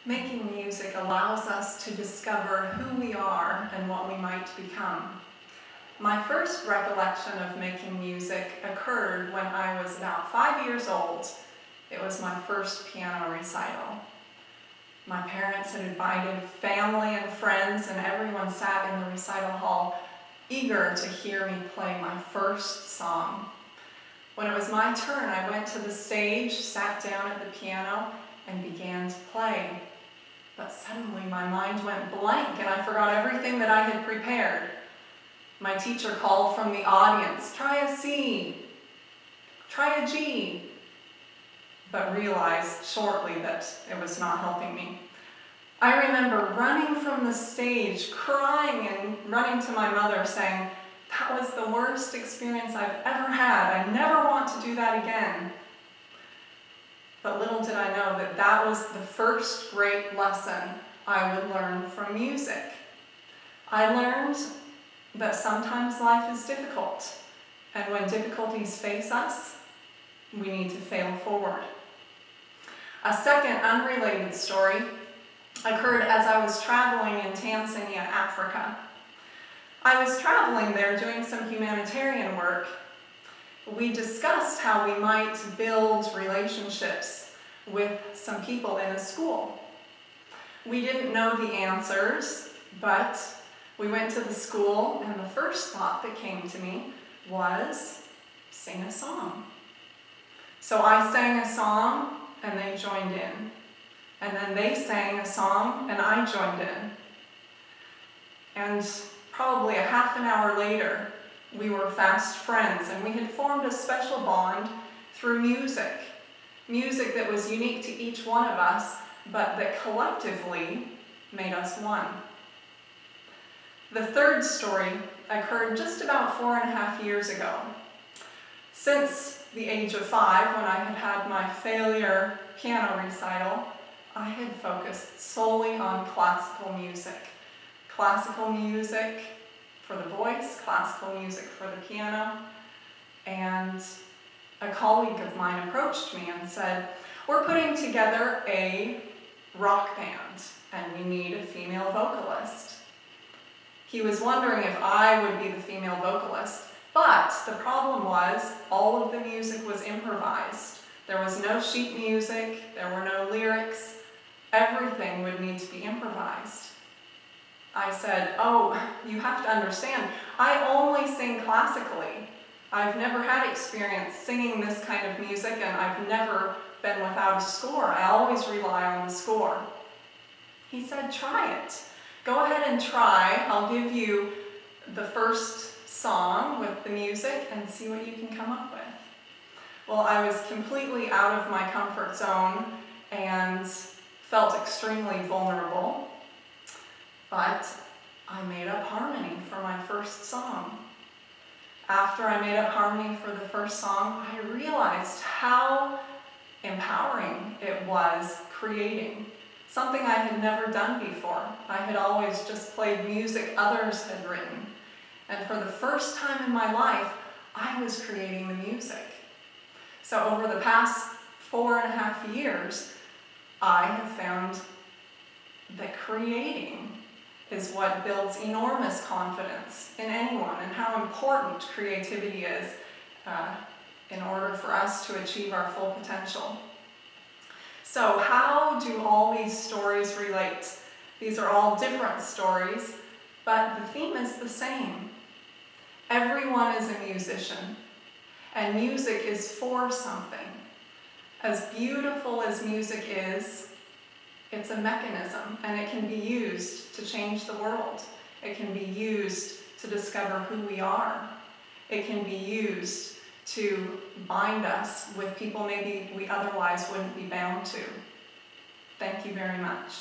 Making music allows us to discover who we are and what we might become. My first recollection of making music occurred when I was about 5 years old. It was my first piano recital. My parents had invited family and friends, and everyone sat in the recital hall eager to hear me play my first song. When it was my turn, I went to the stage, sat down at the piano, and began to play. But suddenly my mind went blank and I forgot everything that I had prepared. My teacher called from the audience, "Try a C, try a G," but realized shortly that it was not helping me. I remember running from the stage, crying and running to my mother saying, "That was the worst experience I've ever had. I never want to do that again." But little did I know that that was the first great lesson I would learn from music. I learned that sometimes life is difficult, and when difficulties face us, we need to fail forward. A second unrelated story occurred as I was traveling in Tanzania, Africa. I was traveling there doing some humanitarian work. We discussed how we might build relationships with some people in a school. We didn't know the answers, but we went to the school, and the first thought that came to me was, sing a song. So I sang a song, and they joined in. And then they sang a song, and I joined in. And probably a half an hour later, we were fast friends, and we had formed a special bond through music. Music that was unique to each one of us, but that collectively made us one. The third story occurred just about 4.5 years ago. Since the age of 5, when I had had my failure piano recital, I had focused solely on classical music. Classical music for the voice, classical music for the piano, and a colleague of mine approached me and said, "We're putting together a rock band, and we need a female vocalist." He was wondering if I would be the female vocalist, but the problem was all of the music was improvised. There was no sheet music, there were no lyrics. Everything would need to be improvised. I said, "Oh, you have to understand, I only sing classically. I've never had experience singing this kind of music, and I've never been without a score. I always rely on the score." He said, "Try it. Go ahead and try. I'll give you the first song with the music and see what you can come up with." Well, I was completely out of my comfort zone and felt extremely vulnerable, but I made up harmony for my first song. After I made up harmony for the first song, I realized how empowering it was creating something I had never done before. I had always just played music others had written. And for the first time in my life, I was creating the music. So over the past 4.5 years, I have found that creating is what builds enormous confidence in anyone, and how important creativity is in order for us to achieve our full potential. So how do all these stories relate? These are all different stories, but the theme is the same. Everyone is a musician, and music is for something. As beautiful as music is, it's a mechanism, and it can be used to change the world. It can be used to discover who we are. It can be used to bind us with people maybe we otherwise wouldn't be bound to. Thank you very much.